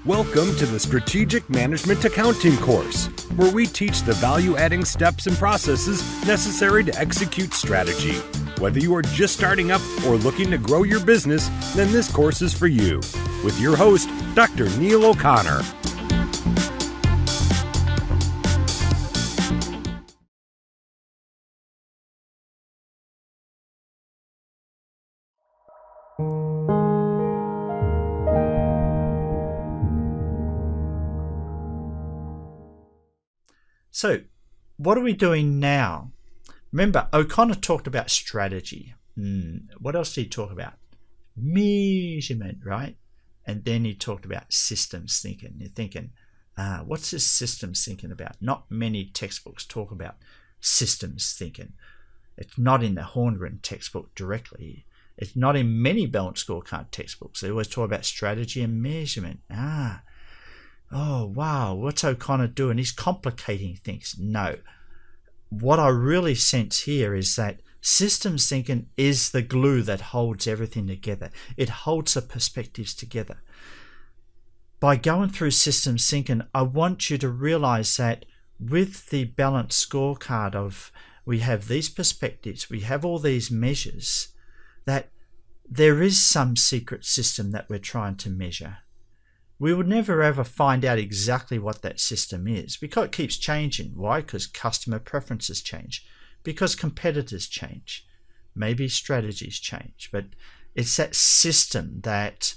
Welcome to the Strategic Management Accounting course, where we teach the value-adding steps and processes necessary to execute strategy. Whether you are just starting up or looking to grow your business, then this course is for you. With your host, Dr. Neil O'Connor. So, what are we doing now? Remember, O'Connor talked about strategy. What else did he talk about? Measurement, right? And then he talked about systems thinking. You're thinking, what's this systems thinking about? Not many textbooks talk about systems thinking. It's not in the Horngren textbook directly. It's not in many Balance Scorecard textbooks. They always talk about strategy and measurement. Oh, wow, what's O'Connor doing? He's complicating things. No. What I really sense here is that systems thinking is the glue that holds everything together. It holds the perspectives together. By going through systems thinking, I want you to realize that with the balanced scorecard of we have these perspectives, we have all these measures, that there is some secret system that we're trying to measure. We would never ever find out exactly what that system is because it keeps changing. Why? Because customer preferences change, because competitors change, maybe strategies change, but it's that system that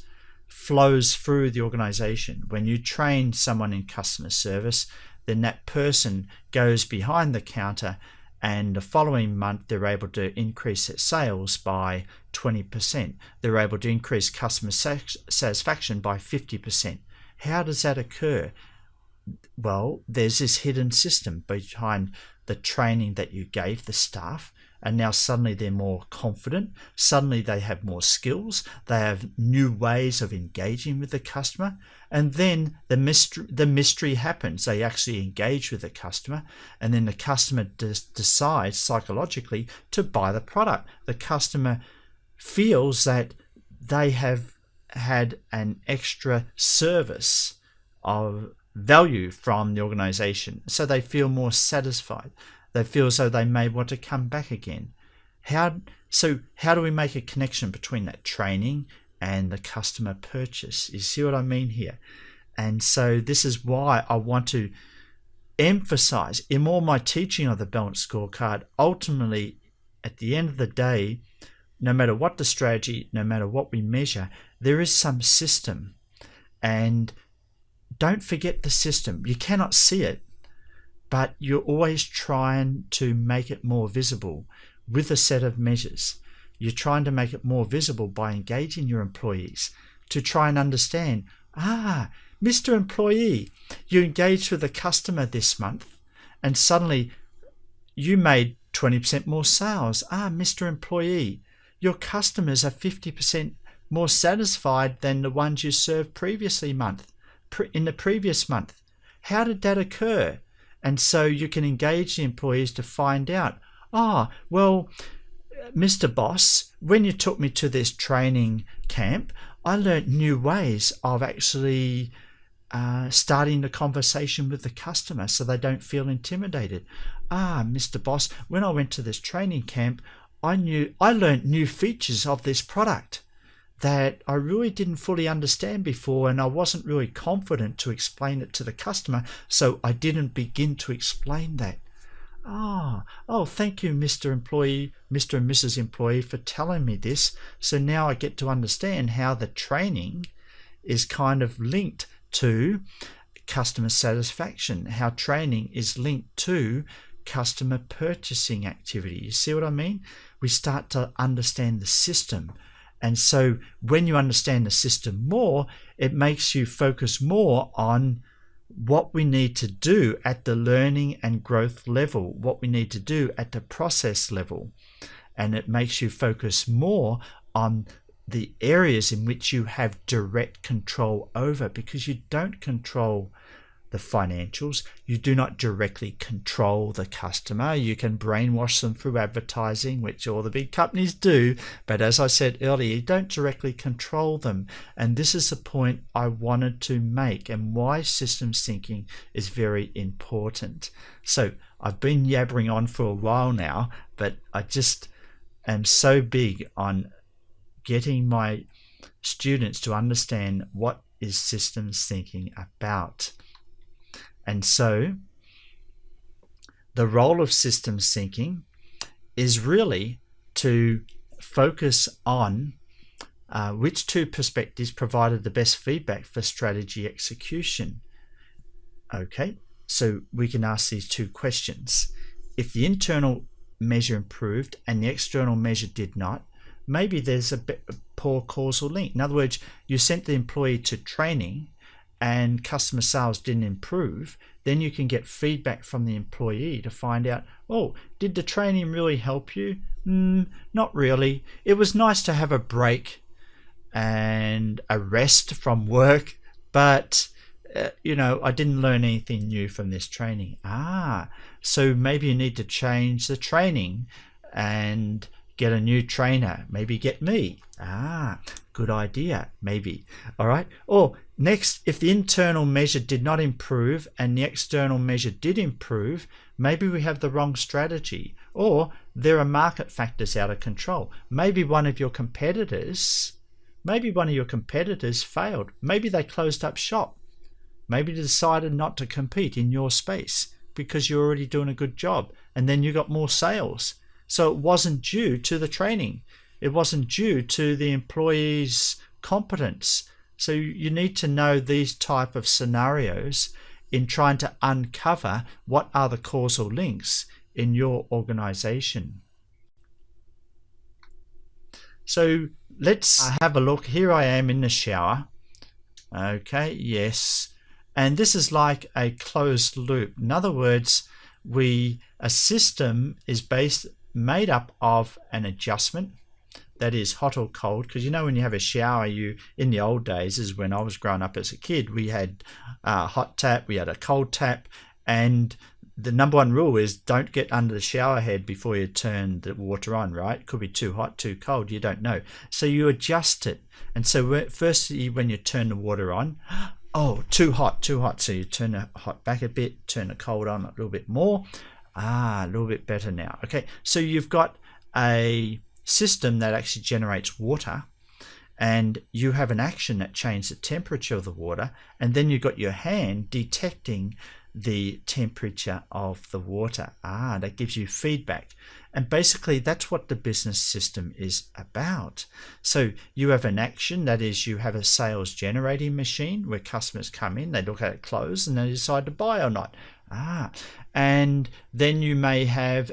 flows through the organization. When you train someone in customer service, then that person goes behind the counter and the following month they're able to increase their sales by 20%. They're able to increase customer satisfaction by 50%. How does that occur? Well, there's this hidden system behind the training that you gave the staff, and now suddenly they're more confident. Suddenly they have more skills. They have new ways of engaging with the customer. And then the mystery happens. They actually engage with the customer, and then the customer decides psychologically to buy the product. The customer feels that they have had an extra service of value from the organization, so they feel more satisfied. They feel as though they may want to come back again. How do we make a connection between that training and the customer purchase? You see what I mean here? And so this is why I want to emphasize in all my teaching of the balanced scorecard, ultimately, at the end of the day, no matter what the strategy, no matter what we measure, there is some system. And don't forget the system. You cannot see it, but you're always trying to make it more visible with a set of measures. You're trying to make it more visible by engaging your employees to try and understand, Mr. Employee, you engaged with a customer this month and suddenly you made 20% more sales. Mr. Employee, your customers are 50% more satisfied than the ones you served in the previous month. How did that occur? And so you can engage the employees to find out, well, Mr. Boss, when you took me to this training camp, I learned new ways of actually starting the conversation with the customer so they don't feel intimidated. Mr. Boss, when I went to this training camp, I learned new features of this product that I really didn't fully understand before, and I wasn't really confident to explain it to the customer, so I didn't begin to explain that. Thank you, Mr. Employee, Mr. and Mrs. Employee, for telling me this. So now I get to understand how the training is kind of linked to customer satisfaction, how training is linked to customer purchasing activity. You see what I mean? We start to understand the system. And so when you understand the system more, it makes you focus more on what we need to do at the learning and growth level, what we need to do at the process level. And it makes you focus more on the areas in which you have direct control over, because you don't control the financials. You do not directly control the customer. You can brainwash them through advertising, which all the big companies do. But as I said earlier, you don't directly control them. And this is the point I wanted to make and why systems thinking is very important. So I've been yabbering on for a while now, but I just am so big on getting my students to understand what is systems thinking about. And so the role of systems thinking is really to focus on which two perspectives provided the best feedback for strategy execution. Okay, so we can ask these two questions. If the internal measure improved and the external measure did not, maybe there's a poor causal link. In other words, you sent the employee to training and customer sales didn't improve, then you can get feedback from the employee to find out, oh, did the training really help you? Not really. It was nice to have a break and a rest from work, but I didn't learn anything new from this training. So maybe you need to change the training and get a new trainer, maybe get me. Good idea, maybe. All right. Or next, if the internal measure did not improve and the external measure did improve, maybe we have the wrong strategy, or there are market factors out of control. Maybe one of your competitors failed. Maybe they closed up shop. Maybe they decided not to compete in your space because you're already doing a good job, and then you got more sales. So it wasn't due to the training. It wasn't due to the employee's competence. So you need to know these type of scenarios in trying to uncover what are the causal links in your organization. So let's have a look. Here I am in the shower. Okay, yes. And this is like a closed loop. In other words, a system is made up of an adjustment that is hot or cold, because when you have a shower, in the old days, is when I was growing up as a kid, we had a hot tap, we had a cold tap, and the number one rule is don't get under the shower head before you turn the water on, right? It could be too hot, too cold, you don't know. So you adjust it. And so firstly, when you turn the water on, oh, too hot. So you turn the hot back a bit, turn the cold on a little bit more. A little bit better now. Okay, so you've got a system that actually generates water, and you have an action that changes the temperature of the water, and then you've got your hand detecting the temperature of the water. That gives you feedback. And basically that's what the business system is about. So you have an action, that is, you have a sales generating machine where customers come in, they look at it close, and they decide to buy or not. And then you may have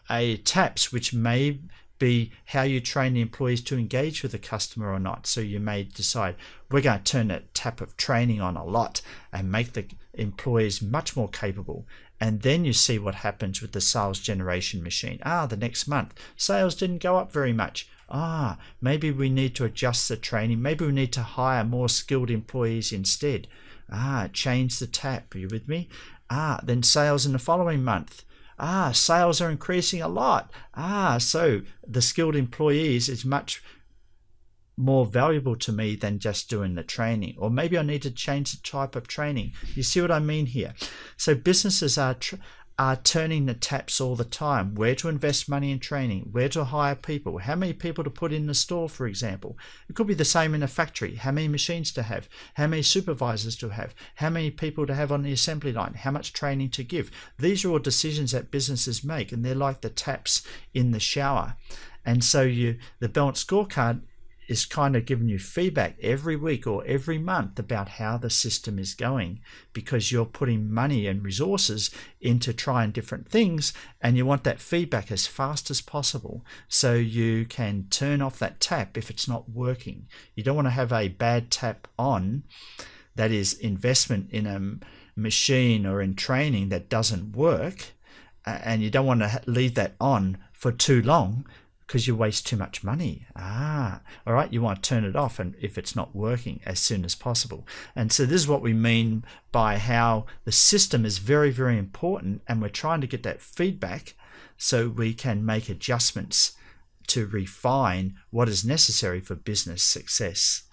a taps, which may be how you train the employees to engage with the customer or not. So you may decide, we're going to turn that tap of training on a lot and make the employees much more capable. And then you see what happens with the sales generation machine. The next month, sales didn't go up very much. Maybe we need to adjust the training. Maybe we need to hire more skilled employees instead. Change the tap. Are you with me? Then sales in the following month. Sales are increasing a lot. So the skilled employees is much more valuable to me than just doing the training. Or maybe I need to change the type of training. You see what I mean here? So businesses are turning the taps all the time. Where to invest money in training, where to hire people, how many people to put in the store, for example. It could be the same in a factory. How many machines to have, how many supervisors to have, how many people to have on the assembly line, how much training to give. These are all decisions that businesses make, and they're like the taps in the shower. And so the balanced scorecard is kind of giving you feedback every week or every month about how the system is going, because you're putting money and resources into trying different things, and you want that feedback as fast as possible so you can turn off that tap if it's not working. You don't want to have a bad tap on, that is investment in a machine or in training that doesn't work, and you don't want to leave that on for too long, because you waste too much money. All right, you want to turn it off and if it's not working as soon as possible. And so this is what we mean by how the system is very, very important, and we're trying to get that feedback so we can make adjustments to refine what is necessary for business success.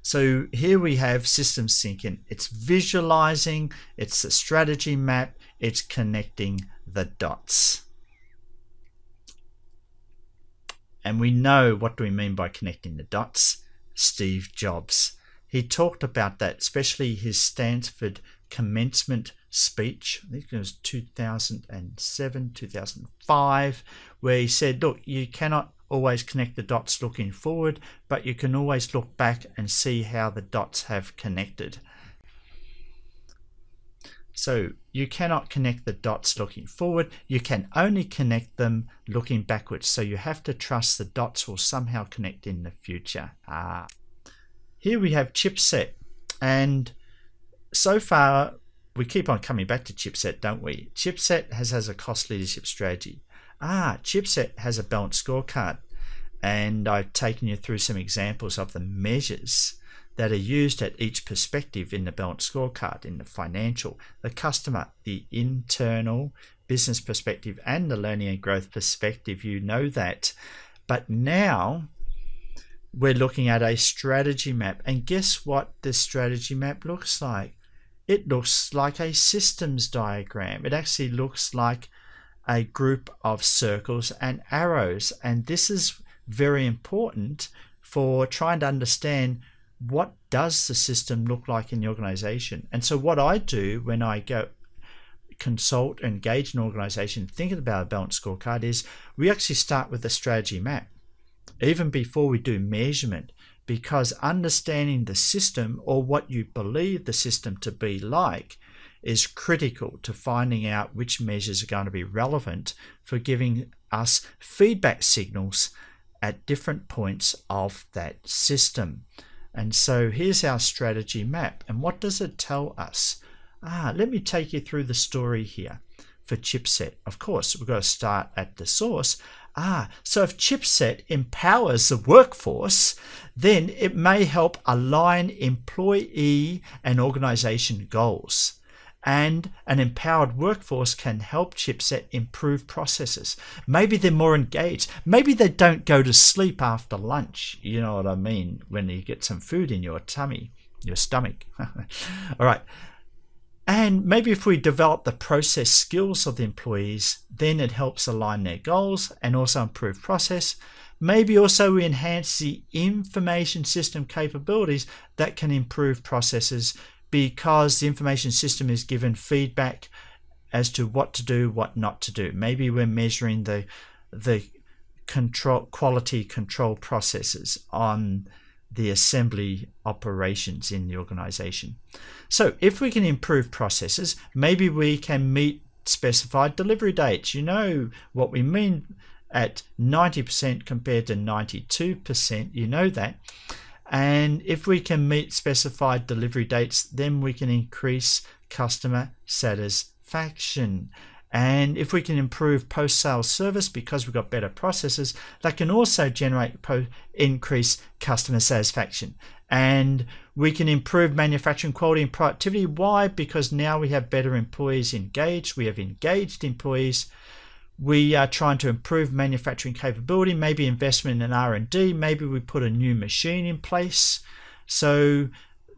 So here we have systems thinking. It's visualizing, it's a strategy map, it's connecting the dots. And we know, what do we mean by connecting the dots? Steve Jobs. He talked about that, especially his Stanford commencement speech. I think it was 2007, 2005, where he said, look, you cannot always connect the dots looking forward, but you can always look back and see how the dots have connected. So you cannot connect the dots looking forward, you can only connect them looking backwards. So you have to trust the dots will somehow connect in the future. Here we have chipset, and so far we keep on coming back to chipset, don't we? Chipset has a cost leadership strategy. Chipset has a balanced scorecard, and I've taken you through some examples of the measures that are used at each perspective in the balanced scorecard, in the financial, the customer, the internal business perspective, and the learning and growth perspective. You know that. But now we're looking at a strategy map, and guess what this strategy map looks like? It looks like a systems diagram. It actually looks like a group of circles and arrows, and this is very important for trying to understand what does the system look like in the organization. And so what I do when I go consult, engage an organization thinking about a balanced scorecard is we actually start with a strategy map even before we do measurement, because understanding the system, or what you believe the system to be like, is critical to finding out which measures are going to be relevant for giving us feedback signals at different points of that system. And so here's our strategy map. And what does it tell us? Let me take you through the story here for chipset. Of course, we've got to start at the source. So if chipset empowers the workforce, then it may help align employee and organization goals. And an empowered workforce can help chipset improve processes. Maybe they're more engaged. Maybe they don't go to sleep after lunch. You know what I mean? When you get some food in your tummy, your stomach. All right. And maybe if we develop the process skills of the employees, then it helps align their goals and also improve process. Maybe also we enhance the information system capabilities that can improve processes, because the information system is given feedback as to what to do, what not to do. Maybe we're measuring the quality control processes on the assembly operations in the organization. So if we can improve processes, maybe we can meet specified delivery dates. You know what we mean at 90% compared to 92%, you know that. And if we can meet specified delivery dates, then we can increase customer satisfaction. And if we can improve post-sale service because we've got better processes, that can also generate increase customer satisfaction. And we can improve manufacturing quality and productivity. Why? Because now we have better employees engaged. We have engaged employees. We are trying to improve manufacturing capability, maybe investment in R&D, maybe we put a new machine in place. So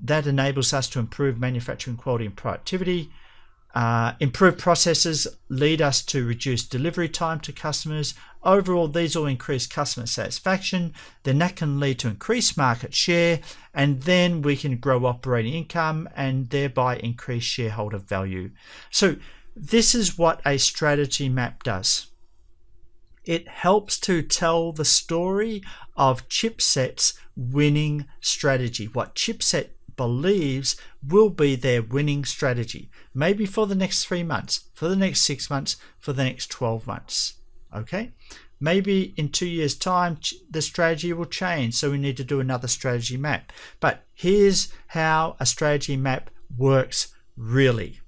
that enables us to improve manufacturing quality and productivity. Improved processes lead us to reduce delivery time to customers. Overall, these will increase customer satisfaction. Then that can lead to increased market share, and then we can grow operating income and thereby increase shareholder value. So this is what a strategy map does. It helps to tell the story of chipset's winning strategy, what chipset believes will be their winning strategy, maybe for the next 3 months, for the next 6 months, for the next 12 months. Okay, maybe in 2 years' time the strategy will change, so we need to do another strategy map. But here's how a strategy map works really.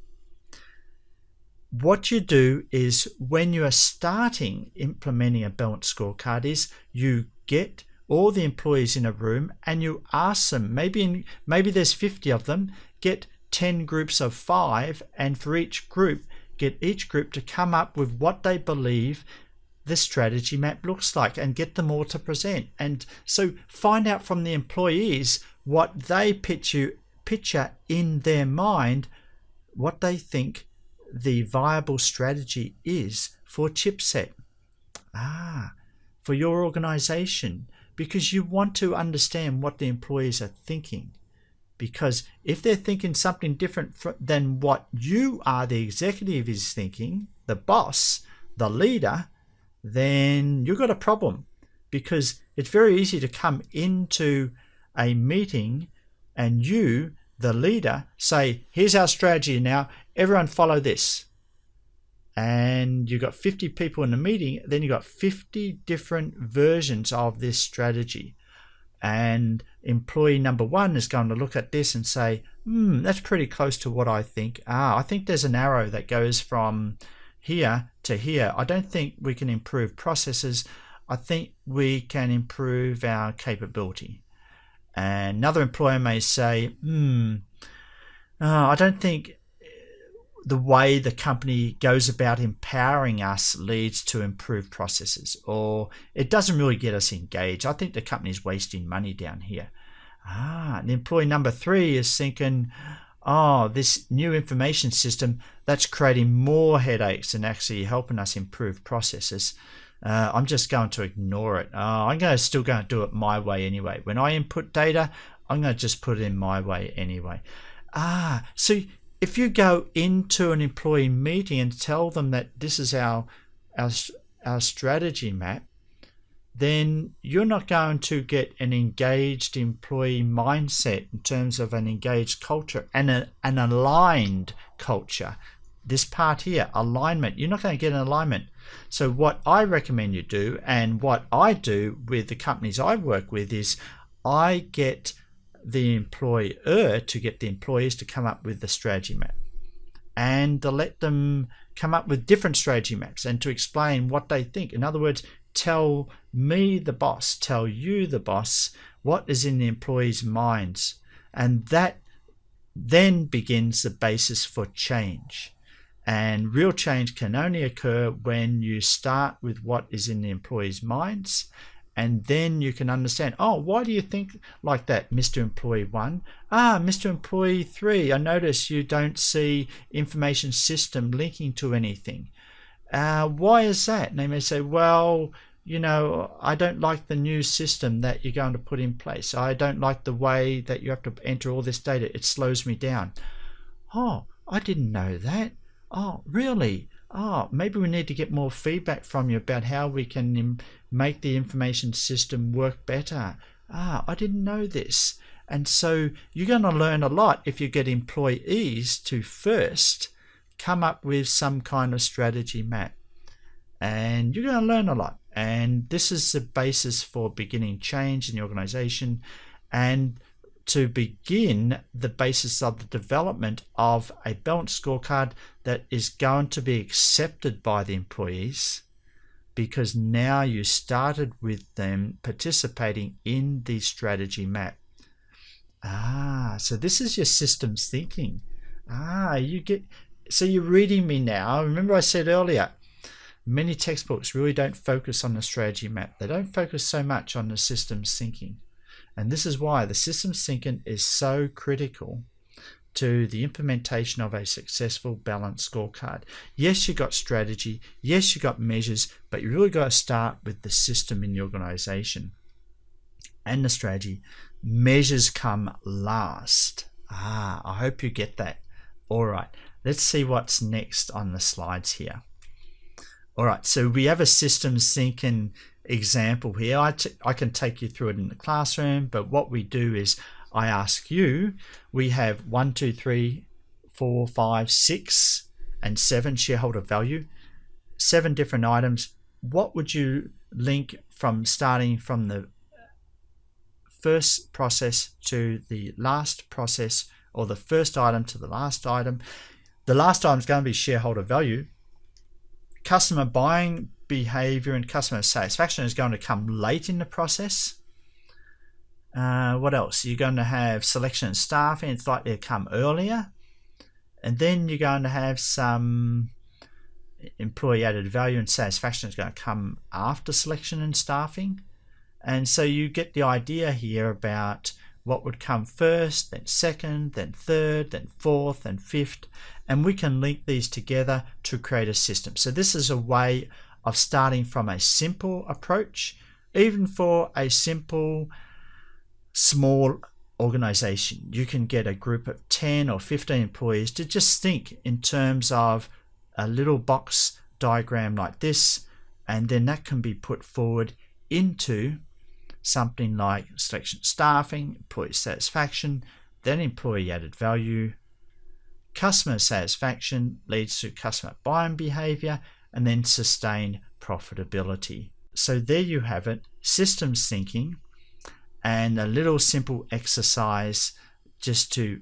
what you do is when you are starting implementing a balanced scorecard is you get all the employees in a room and you ask them, maybe there's 50 of them, get 10 groups of 5, and for each group, get each group to come up with what they believe the strategy map looks like and get them all to present. And so find out from the employees what they picture in their mind, what they think the viable strategy is for chipset, for your organization, because you want to understand what the employees are thinking. Because if they're thinking something different than what you are, the executive is thinking, the boss, the leader, then you've got a problem. Because it's very easy to come into a meeting and you, the leader, say, here's our strategy now, everyone follow this. And you've got 50 people in the meeting, then you've got 50 different versions of this strategy. And employee number 1 is going to look at this and say, that's pretty close to what I think. I think there's an arrow that goes from here to here. I don't think we can improve processes. I think we can improve our capability. And another employer may say, I don't think the way the company goes about empowering us leads to improved processes, or it doesn't really get us engaged. I think the company's wasting money down here. And employee number 3 is thinking, this new information system, that's creating more headaches than actually helping us improve processes. I'm just going to ignore it. I'm still going to do it my way anyway. When I input data, I'm going to just put it in my way anyway. So if you go into an employee meeting and tell them that this is our strategy map, then you're not going to get an engaged employee mindset in terms of an engaged culture and an aligned culture. This part here, alignment, you're not going to get an alignment. So what I recommend you do, and what I do with the companies I work with, is I get the employer to get the employees to come up with the strategy map and to let them come up with different strategy maps and to explain what they think. In other words, tell me, the boss, tell you, the boss, what is in the employees' minds. And that then begins the basis for change. And real change can only occur when you start with what is in the employees' minds. And then you can understand, why do you think like that, Mr. Employee 1? Mr. Employee 3, I notice you don't see information system linking to anything. Why is that? And they may say, well, I don't like the new system that you're going to put in place. I don't like the way that you have to enter all this data. It slows me down. I didn't know that. Really? Maybe we need to get more feedback from you about how we can make the information system work better. I didn't know this. And so you're going to learn a lot if you get employees to first come up with some kind of strategy map. And you're going to learn a lot. And this is the basis for beginning change in the organization and to begin the basis of the development of a balanced scorecard that is going to be accepted by the employees, because now you started with them participating in the strategy map. So this is your systems thinking. So you're reading me now. Remember I said earlier, many textbooks really don't focus on the strategy map. They don't focus so much on the systems thinking. And this is why the systems thinking is so critical to the implementation of a successful balanced scorecard. Yes, you got strategy. Yes, you got measures, but you really got to start with the system in the organization and the strategy. Measures come last. I hope you get that. All right, let's see what's next on the slides here. All right, so we have a systems thinking example here. I can take you through it in the classroom, but what we do is I ask you, we have 1, 2, 3, 4, 5, 6, and 7 shareholder value, 7 different items. What would you link from starting from the first process to the last process, or the first item to the last item? The last item is going to be shareholder value. Customer buying behavior and customer satisfaction is going to come late in the process. What else? You're going to have selection and staffing. It's likely to come earlier. And then you're going to have some employee added value and satisfaction is going to come after selection and staffing. And so you get the idea here about what would come first, then second, then third, then fourth, and fifth. And we can link these together to create a system. So this is a way of starting from a simple approach, even for a simple, small organization. You can get a group of 10 or 15 employees to just think in terms of a little box diagram like this, and then that can be put forward into something like selection staffing, employee satisfaction, then employee added value. Customer satisfaction leads to customer buying behavior, and then sustained profitability. So there you have it, systems thinking, and a little simple exercise just to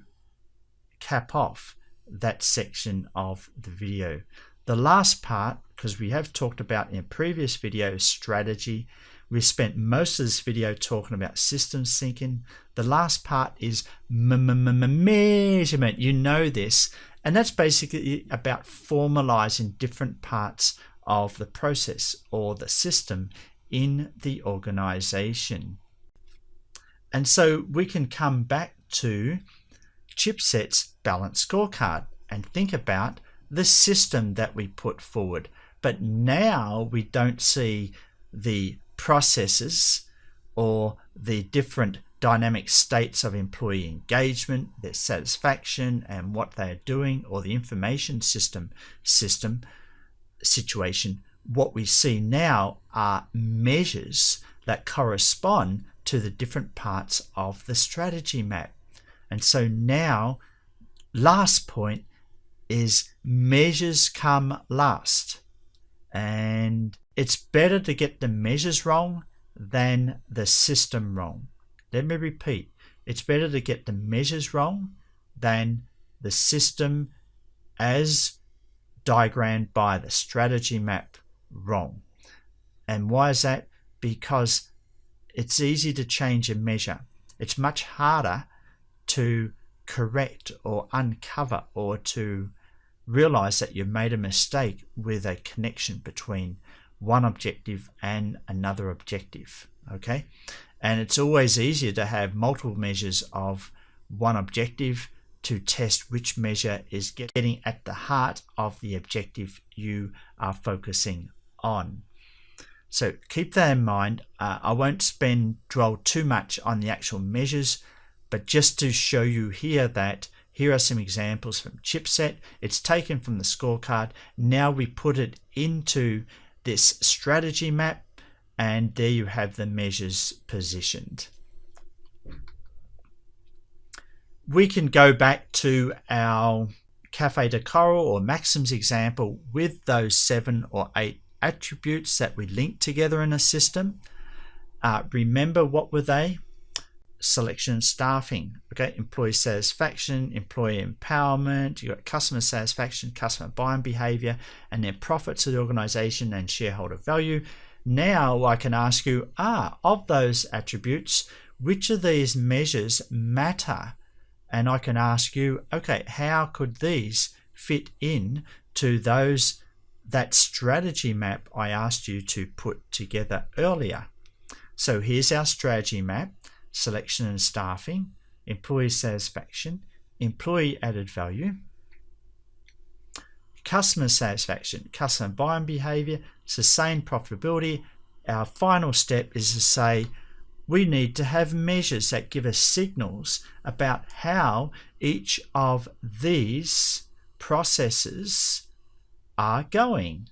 cap off that section of the video. The last part, because we have talked about in a previous video strategy, we spent most of this video talking about systems thinking. The last part is measurement. You know this, and that's basically about formalizing different parts of the process or the system in the organization. And so we can come back to Chipset's balanced scorecard and think about the system that we put forward. But now we don't see the processes or the different dynamic states of employee engagement, their satisfaction and what they're doing, or the information system situation. What we see now are measures that correspond to the different parts of the strategy map. And so now, last point is measures come last. And it's better to get the measures wrong than the system wrong. Let me repeat. It's better to get the measures wrong than the system as diagrammed by the strategy map wrong. And why is that? Because it's easy to change a measure. It's much harder to correct or uncover or to realize that you made a mistake with a connection between one objective and another objective. Okay, and it's always easier to have multiple measures of one objective to test which measure is getting at the heart of the objective you are focusing on. So keep that in mind. I won't dwell too much on the actual measures, but just to show you here that here are some examples from Chipset. It's taken from the scorecard. Now we put it into this strategy map, and there you have the measures positioned. We can go back to our Cafe de Coral or Maxim's example with those 7 or 8 attributes that we linked together in a system. Remember, what were they? Selection and staffing, okay, employee satisfaction, employee empowerment, you got customer satisfaction, customer buying behavior, and then profits of the organization and shareholder value. Now I can ask you, of those attributes, which of these measures matter? And I can ask you, okay, how could these fit in to that strategy map I asked you to put together earlier? So here's our strategy map: selection and staffing, employee satisfaction, employee added value, customer satisfaction, customer buying behavior, sustained profitability. Our final step is to say we need to have measures that give us signals about how each of these processes are going.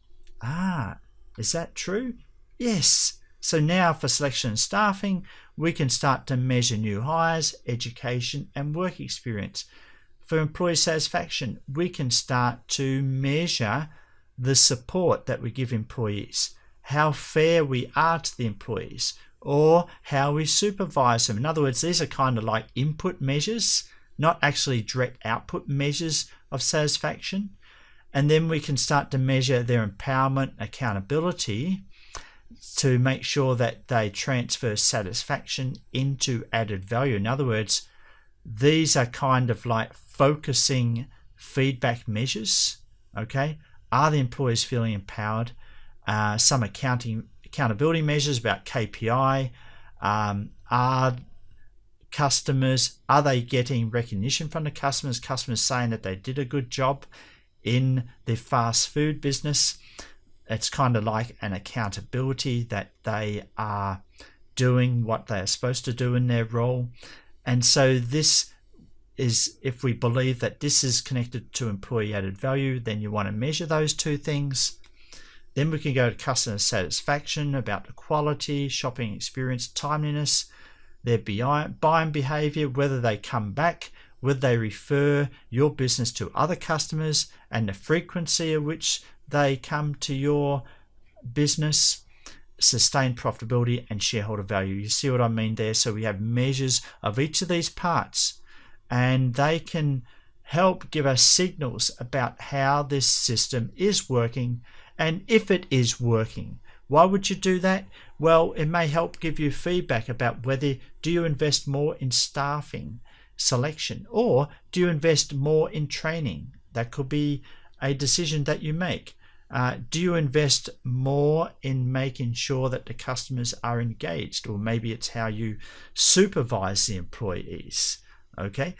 Is that true? Yes. So now for selection and staffing, we can start to measure new hires, education, and work experience. For employee satisfaction, we can start to measure the support that we give employees, how fair we are to the employees, or how we supervise them. In other words, these are kind of like input measures, not actually direct output measures of satisfaction. And then we can start to measure their empowerment, accountability, to make sure that they transfer satisfaction into added value. In other words, these are kind of like focusing feedback measures. Okay, are the employees feeling empowered? Some accountability measures about KPI. Are customers, are they getting recognition from the customers? Customers saying that they did a good job in the fast food business. It's kind of like an accountability that they are doing what they are supposed to do in their role. And so this is, if we believe that this is connected to employee added value, then you want to measure those two things. Then we can go to customer satisfaction, about the quality, shopping experience, timeliness, their buying behavior, whether they come back, whether they refer your business to other customers, and the frequency at which they come to your business, sustained profitability, and shareholder value. You see what I mean there? So we have measures of each of these parts, and they can help give us signals about how this system is working, and if it is working. Why would you do that? Well, it may help give you feedback about whether do you invest more in staffing selection, or do you invest more in training? That could be a decision that you make. Do you invest more in making sure that the customers are engaged? Or maybe it's how you supervise the employees. Okay,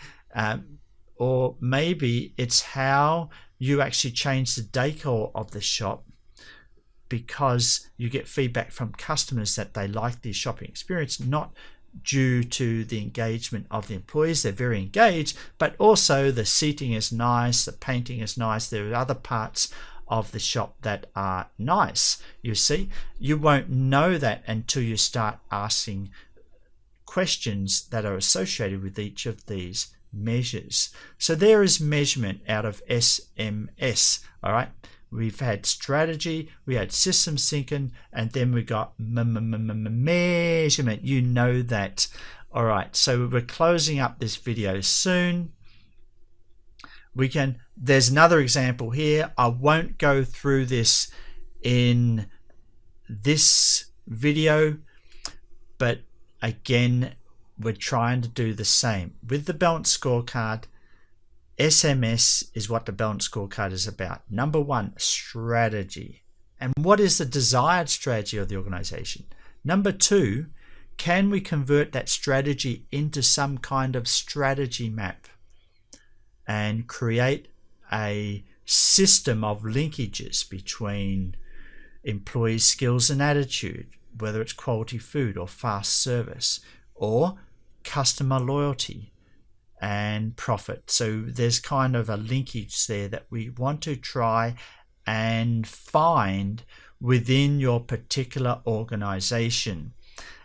or maybe it's how you actually change the decor of the shop, because you get feedback from customers that they like the shopping experience, not due to the engagement of the employees. They're very engaged, but also the seating is nice, the painting is nice, there are other parts of the shop that are nice. You see, you won't know that until you start asking questions that are associated with each of these measures. So there is measurement out of SMS. All right, we've had strategy, we had system syncing, and then we got measurement. You know that. All right, so we're closing up this video soon. There's another example here. I won't go through this in this video, but again, we're trying to do the same with the balanced scorecard. SMS is what the balanced scorecard is about. Number one, strategy. And what is the desired strategy of the organization? Number two, can we convert that strategy into some kind of strategy map and create a system of linkages between employee skills and attitude, whether it's quality food or fast service, or customer loyalty and profit. So there's kind of a linkage there that we want to try and find within your particular organization.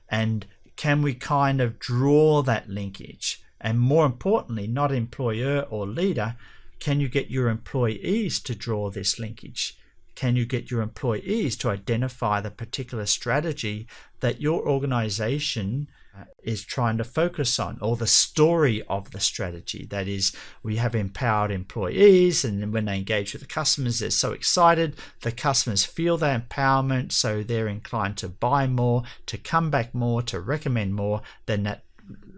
And can we kind of draw that linkage? And more importantly, not employer or leader, can you get your employees to draw this linkage? Can you get your employees to identify the particular strategy that your organization is trying to focus on, or the story of the strategy? That is, we have empowered employees, and then when they engage with the customers, they're so excited. The customers feel their empowerment, so they're inclined to buy more, to come back more, to recommend more. Then that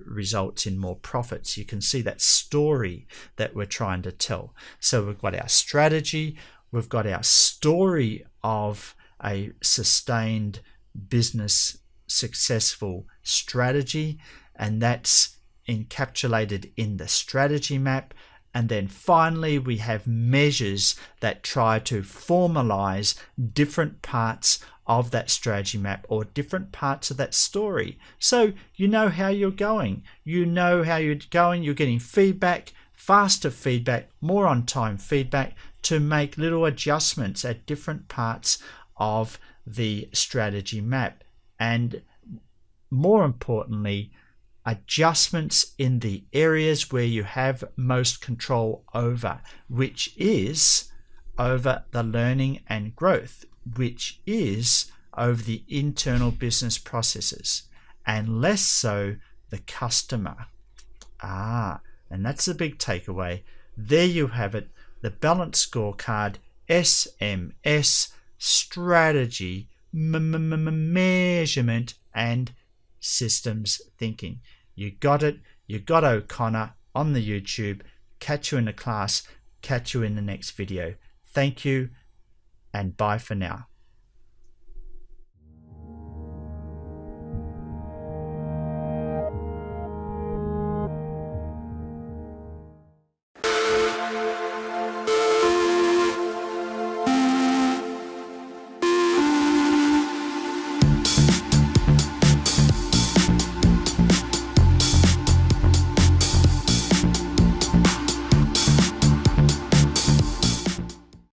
results in more profits. You can see that story that we're trying to tell. So we've got our strategy, we've got our story of a sustained business successful strategy, and that's encapsulated in the strategy map. And then finally, we have measures that try to formalize different parts of that strategy map or different parts of that story. So you know how you're going. You know how you're going. You're getting feedback, faster feedback, more on time feedback to make little adjustments at different parts of the strategy map. And more importantly, adjustments in the areas where you have most control over, which is over the learning and growth, which is over the internal business processes, and less so the customer. And that's the big takeaway. There you have it, the balanced scorecard, SMS, strategy, measurement, and systems thinking. You got it. You got O'Connor on the YouTube. Catch you in the class. Catch you in the next video. Thank you, and bye for now.